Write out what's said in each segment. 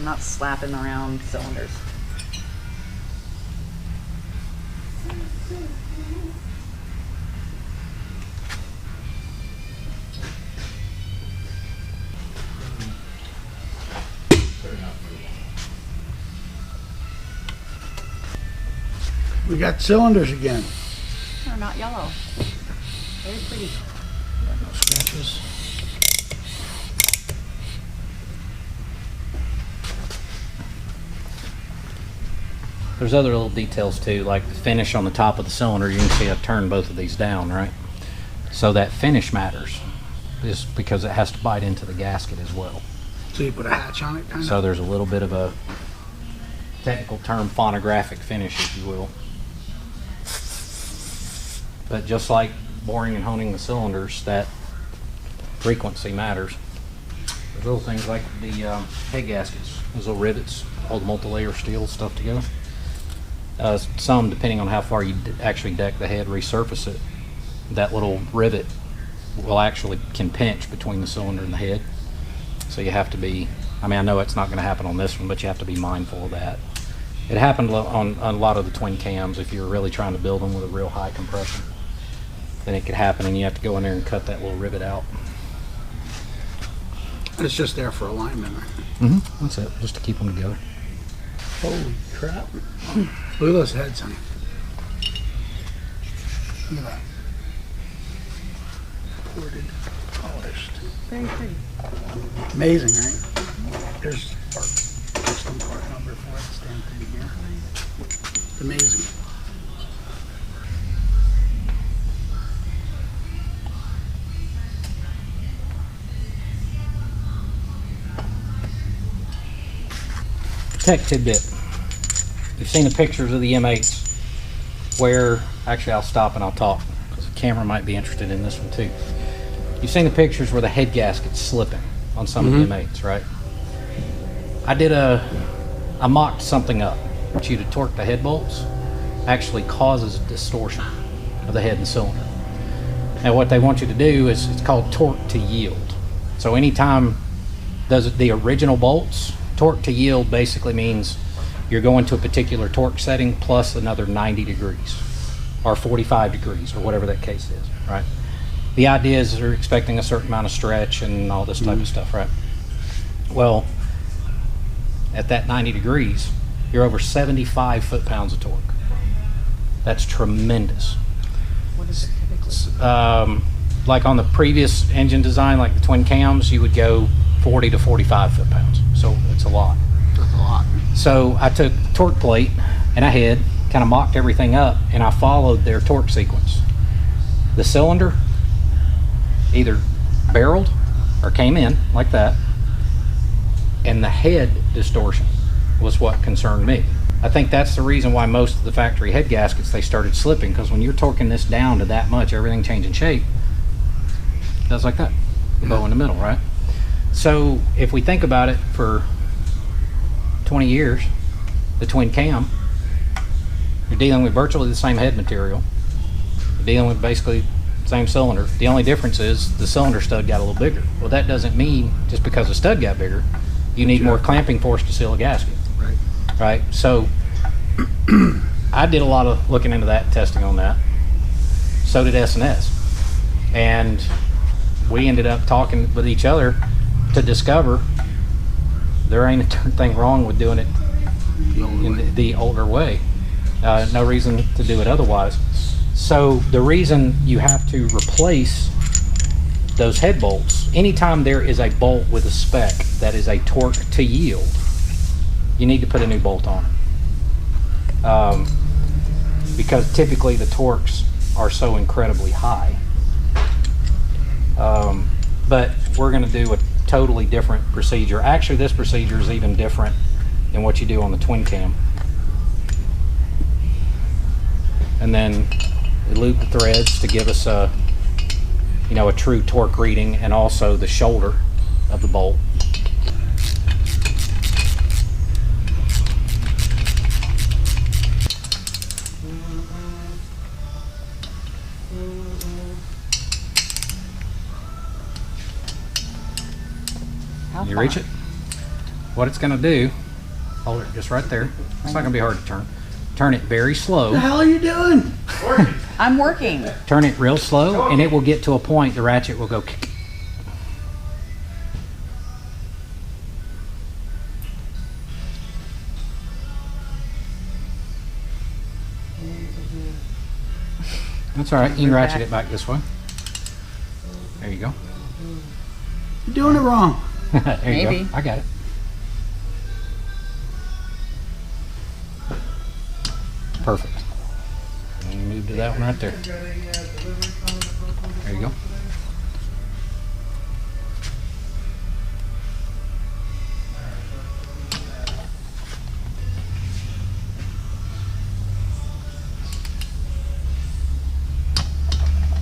I'm not slapping around cylinders. We got cylinders again. They're not yellow. Very pretty. No scratches. There's other little details too, like the finish on the top of the cylinder. You can see I've turned both of these down, right? So that finish matters, is because it has to bite into the gasket as well. So you put a hatch on it, kind of? So there's a little bit of a technical term, phonographic finish, if you will. But just like boring and honing the cylinders, that frequency matters. There's little things like the head gaskets, those little rivets, hold the multi-layer steel stuff together. Some, depending on how far you actually deck the head, resurface it, that little rivet will actually can pinch between the cylinder and the head. So you have to be, I mean, I know it's not going to happen on this one, but you have to be mindful of that. It happened on a lot of the twin cams. If you're really trying to build them with a real high compression, then it could happen and you have to go in there and cut that little rivet out. And it's just there for alignment, right? Mm-hmm. That's it, just to keep them together. Holy crap. Look at those heads, honey. Look at that. Ported, polished. Very pretty. Amazing, right? There's our custom part number for it, stamped in here. It's amazing. Tech tidbit. You've seen the pictures of the M8s where, actually I'll stop and I'll talk because the camera might be interested in this one too. You've seen the pictures where the head gasket's slipping on some of the M8s, right? I mocked something up. But you to torque the head bolts actually causes distortion of the head and cylinder. And what they want you to do is, it's called torque to yield. So anytime the original bolts, torque to yield basically means you're going to a particular torque setting plus another 90 degrees or 45 degrees or whatever that case is, right? The idea is they're expecting a certain amount of stretch and all this type of stuff, right? Well, at that 90 degrees, you're over 75 foot-pounds of torque. That's tremendous. What is it typically? Like on the previous engine design, like the twin cams, you would go 40 to 45 foot-pounds. So it's a lot. That's a lot. So I took the torque plate and I had kind of mocked everything up and I followed their torque sequence. The cylinder either barreled or came in like that, and the head distortion was what concerned me. I think that's the reason why most of the factory head gaskets, they started slipping, because when you're torquing this down to that much, everything changing shape, it does like that, the bow in the middle, right? So if we think about it, for 20 years, the twin cam, you're dealing with virtually the same head material. You're dealing with basically the same cylinder. The only difference is the cylinder stud got a little bigger. Well, that doesn't mean just because the stud got bigger, you need more clamping force to seal a gasket. Right. Right? So I did a lot of looking into that, testing on that. So did S&S. And we ended up talking with each other to discover there ain't a darn thing wrong with doing it in the older way. No reason to do it otherwise. So the reason you have to replace those head bolts, anytime there is a bolt with a spec that is a torque to yield, you need to put a new bolt on it. Because typically the torques are so incredibly high. But we're going to do a totally different procedure. Actually, this procedure is even different than what you do on the twin cam. And then we loop the threads to give us a true torque reading, and also the shoulder of the bolt. You reach it? what it's gonna do, hold it just right there. It's not gonna be hard to turn. Turn it very slow. What the hell are you doing? I'm working. Turn it real slow, and it will get to a point, the ratchet will go kick. That's all right. You can ratchet it back this way. There you go. You're doing it wrong. There you Maybe. go. I got it. Perfect. And move to that one right there. There you go.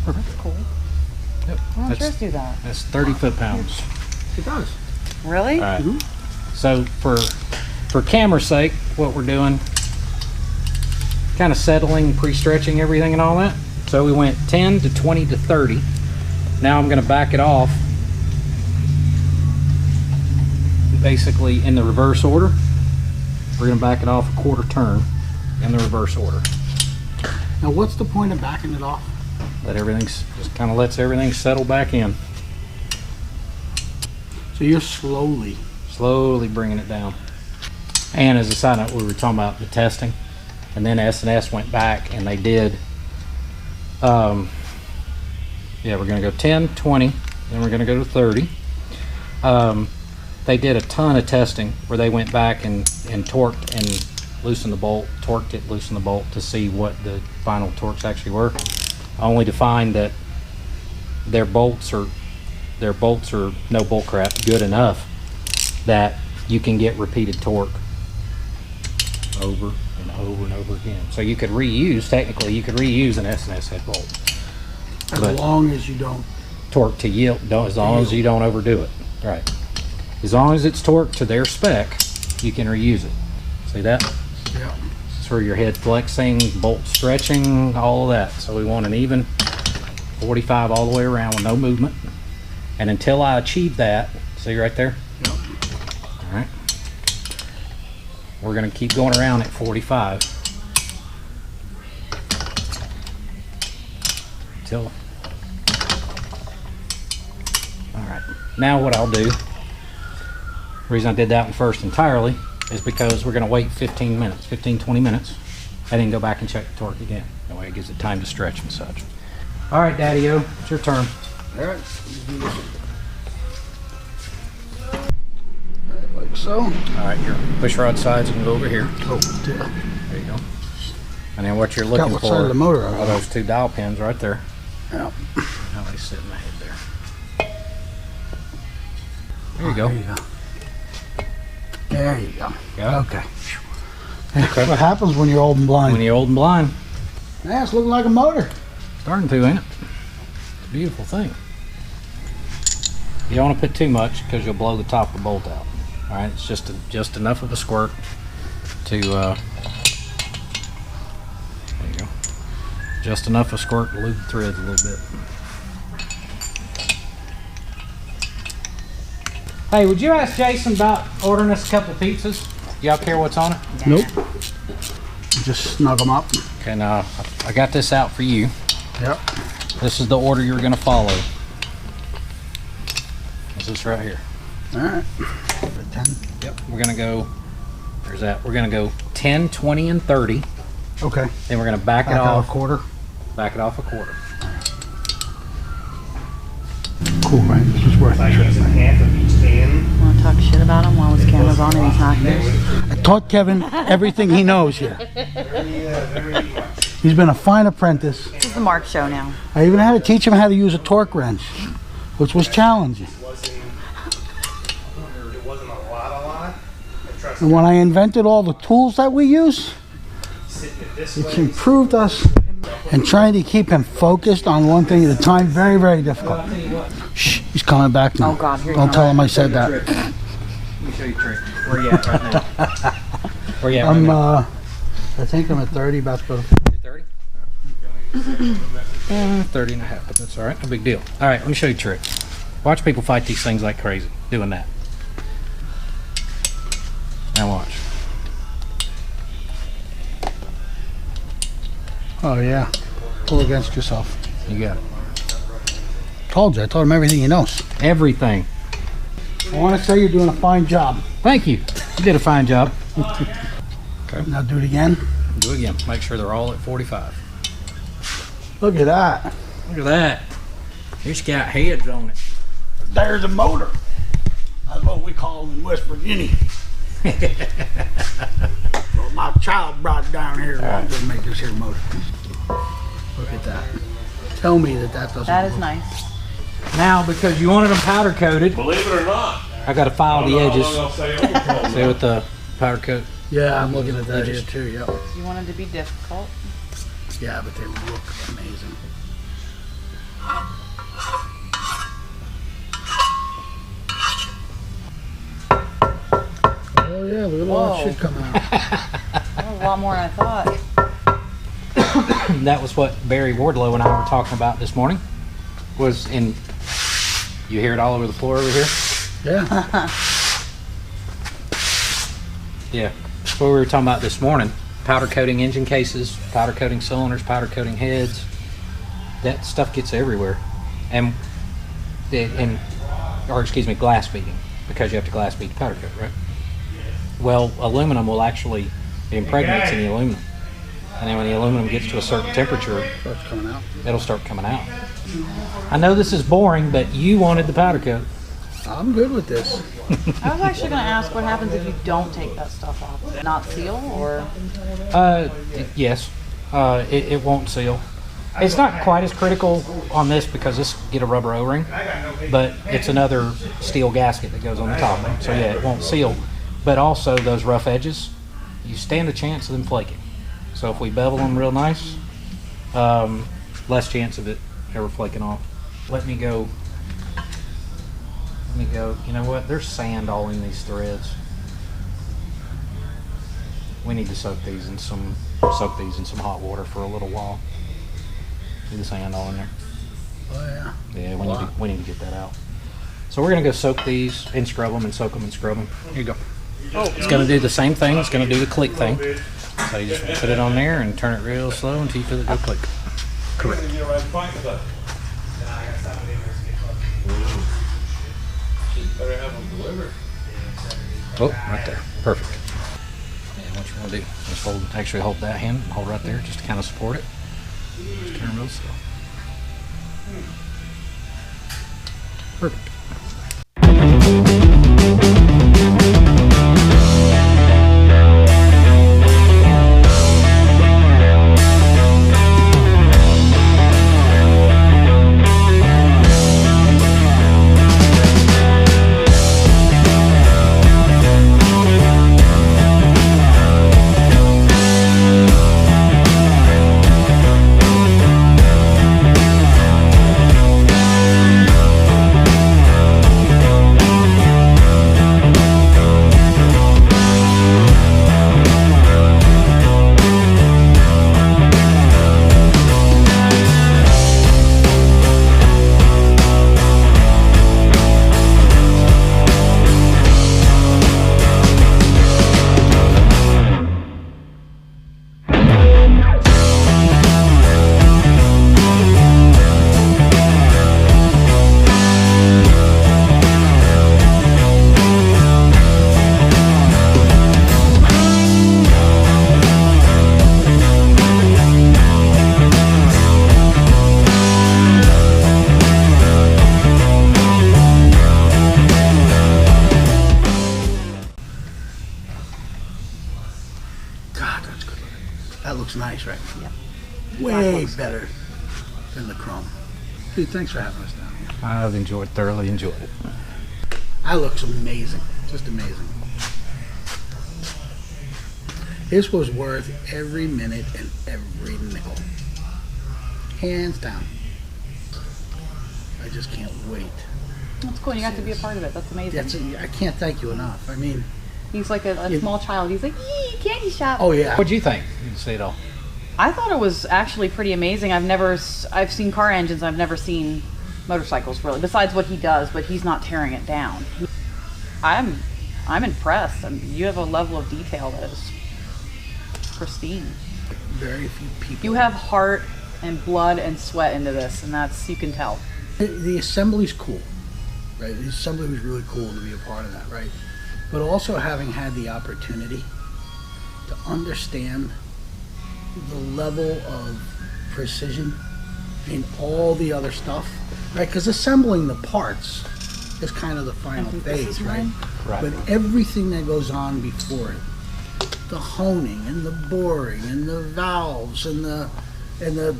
Perfect. Cool. Yep. Why don't yours do that? That's 30 foot-pounds. It does. Really? All right. So for camera's sake, what we're doing, kind of settling, pre-stretching everything and all that. So we went 10 to 20 to 30. Now I'm going to back it off, basically in the reverse order. We're going to back it off a quarter turn in the reverse order. Now, what's the point of backing it off? Let everything, just kind of lets everything settle back in. So you're slowly. Slowly bringing it down. And as a side note, we were talking about the testing, and then S&S went back and they did, yeah, we're going to go 10, 20, then we're going to go to 30. They did a ton of testing where they went back and torqued and loosened the bolt, torqued it, loosened the bolt to see what the final torques actually were, only to find that their bolts are no bull crap, good enough that you can get repeated torque over and over and over again. So you could reuse, technically you could reuse an S&S head bolt. As long as you don't. Torque to yield, as long as you don't overdo it. Right. As long as it's torqued to their spec, you can reuse it. See that? Yeah. It's for your head flexing, bolt stretching, all of that. So we want an even 45 all the way around with no movement. And until I achieve that, see right there? Yep. All right. We're going to keep going around at 45 until. All right. Now what I'll do, the reason I did that one first entirely is because we're going to wait 15 minutes, 20 minutes, and then go back and check the torque again. That way it gives it time to stretch and such. All right, Daddy-O, it's your turn. All right. Like so. All right, your push rod sides can go over here. Oh, dear. There you go. And then what you're looking what for side of the motor are are those two dial pins right there. Yeah. How they sit in the head there. There you go. There you go. There you go. Got it? Okay. What happens when you're old and blind? When you're old and blind, Yeah, it's looking like a motor. starting to, ain't it? It's a beautiful thing. You don't want to put too much because you'll blow the top of the bolt out. All right, it's just enough of a squirt to, there you go. Just enough of a squirt to lube the threads a little bit. Hey, would you ask Jason about ordering us a couple pizzas? Y'all care what's on it? Nope. Just snug them up. Okay, now I got this out for you. Yep. This is the order you're going to follow. This is right here. All right. 10. Yep. We're going to go, there's that. We're going to go 10, 20, and 30. Okay. Then we're going to back it Out off. a quarter. Back it off a quarter. Cool, right? This was worth Like it. using half of each can. Want to talk shit about him while his camera's on and he's not here? I taught Kevin everything he knows here. He's been a fine apprentice. This is the Mark show now. I even had to teach him how to use a torque wrench, which was challenging. It wasn't a lot. And trust And me, when I invented all the tools that we use, sitting it this it's way. improved us. And trying to keep him focused on one thing at a time, very, very difficult. Shh, he's coming back now. Oh, God, here he Don't comes. tell him I said that. Let me show you a trick. Where you at right now? Where you at right I'm, now? I think I'm at 30, about to go to 50. 30? 30 and a half, but that's all right. No big deal. All right, let me show you a trick. Watch people fight these things like crazy, doing that. Oh yeah. Pull against yourself. You got it. Told you. I told him everything he knows. Everything. I want to say you're doing a fine job. Thank you. You did a fine job. Now do it again. Do it again. Make sure they're all at 45. Look at that. Look at that. It's got heads on it. There's a motor. That's what we call them in West Virginia. Well, my child brought it down here and wanted to make this here motor. Look at that. Tell me that doesn't That is work. nice. Now, because you wanted them powder coated, Believe it or not. I got to file the edges. edges. See with the powder coat. Yeah, I'm looking at that here too, yep. You wanted to be difficult. Yeah, but they look amazing. Oh yeah, look at all that Whoa. shit coming out. That was a lot more than I thought. That was what Barry Wardlow and I were talking about this morning. Was in. You hear it all over the floor over here? Yeah. Yeah. That's what we were talking about this morning. Powder coating engine cases, powder coating cylinders, powder coating heads. That stuff gets everywhere. And glass beading, because you have to glass bead the powder coat, right? Well, aluminum will actually, it impregnates in the aluminum. And then when the aluminum gets to a certain temperature, Starts coming out. it'll start coming out. I know this is boring, but you wanted the powder coat. I'm good with this. I was actually going to ask what happens if you don't take that stuff off. Not seal or? Yes. It won't seal. It's not quite as critical on this because this get a rubber O-ring, but it's another steel gasket that goes on the top. So yeah, it won't seal. But also those rough edges, you stand a chance of them flaking. So if we bevel them real nice, less chance of it ever flaking off. Let me go. You know what? There's sand all in these threads. We need to soak these in some hot water for a little while. See the sand all in there? Oh yeah. Yeah, we need to get that out. So we're gonna go soak these and scrub them and soak them and scrub them. Here you go. Oh, it's gonna do the same thing. It's gonna do the click thing. So you just put it on there and turn it real slow until you feel it go click. Correct. Oh, right there. Perfect. And what you want to do is hold that hand, hold right there just to kind of support it. Just turn real slow. Perfect. That looks nice, right? Yeah. Way better than the chrome. Dude, thanks for having us down here. I've thoroughly enjoyed it. That looks amazing. Just amazing. This was worth every minute and every nickel. Hands down. I just can't wait. That's cool. You got to be a part of it. That's amazing. I can't thank you enough. I mean, He's like a small child. He's like, yee, candy shop. oh yeah. What'd you think? You can see it all. I thought it was actually pretty amazing. I've seen car engines. I've never seen motorcycles really. Besides what he does, but he's not tearing it down. I'm impressed. I mean, you have a level of detail that is pristine. very few people. You have heart and blood and sweat into this, and that's, you can tell. The assembly's cool, right? The assembly was really cool to be a part of that, right? But also having had the opportunity to understand the level of precision in all the other stuff, right? Because assembling the parts is kind of the final phase, right? Right. But everything that goes on before it, the honing and the boring and the valves and the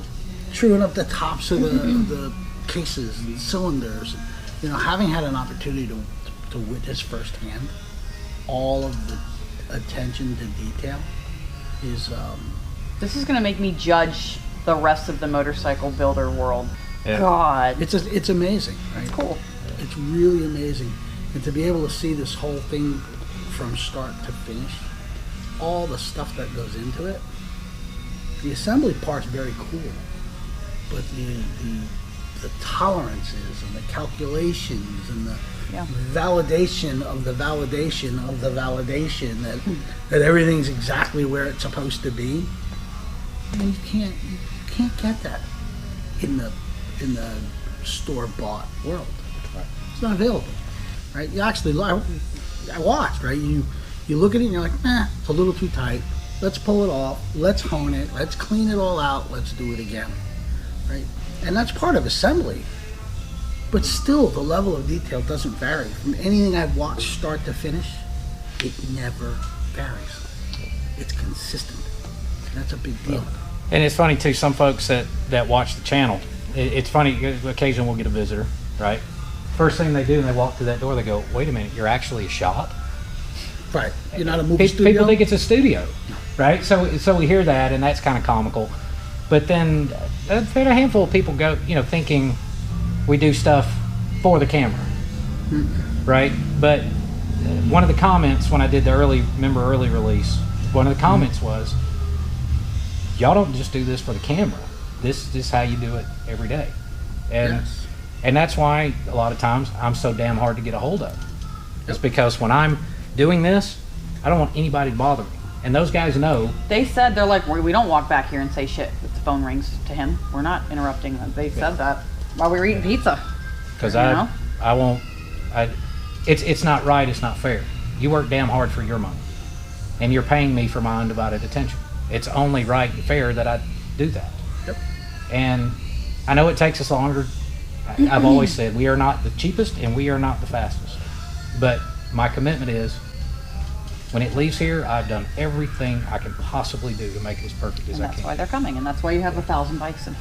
truing up the tops of the cases and cylinders, you know, having had an opportunity to witness firsthand all of the attention to detail is This is going to make me judge the rest of the motorcycle builder world. Yeah. God. it's amazing, right? It's cool. It's really amazing, and to be able to see this whole thing from start to finish, all the stuff that goes into it. The assembly part's very cool, but the tolerances and the calculations and the validation of the validation of the validation that everything's exactly where it's supposed to be. I mean, you can't get that in the store-bought world. Right. It's not available, right? You actually, I watched, right? You look at it and you're like, it's a little too tight. Let's pull it off. Let's hone it. Let's clean it all out. Let's do it again, right? And that's part of assembly. But still, the level of detail doesn't vary. From anything I've watched start to finish, it never varies. It's consistent. That's a big deal. And it's funny too, some folks that watch the channel, it's funny, occasionally we'll get a visitor, right? First thing they do when they walk through that door, they go, wait a minute, you're actually a shop? Right. You're not a movie studio? People think it's a studio, right? So we hear that, and that's kind of comical. But then a handful of people go, thinking we do stuff for the camera, right? But one of the comments when I did the early release, one of the comments was, y'all don't just do this for the camera. This is how you do it every day. And that's why a lot of times I'm so damn hard to get a hold of. It's because when I'm doing this, I don't want anybody to bother me. And those guys know. They said, they're like, we don't walk back here and say shit if the phone rings to him. We're not interrupting them. They said that while we were eating pizza. Because it's not right, it's not fair. You work damn hard for your money. And you're paying me for my undivided attention. It's only right and fair that I do that. Yep. And I know it takes us longer. I've always said we are not the cheapest and we are not the fastest. But my commitment is when it leaves here, I've done everything I can possibly do to make it as perfect as I can. That's why they're coming, and that's why you have 1,000 bikes in.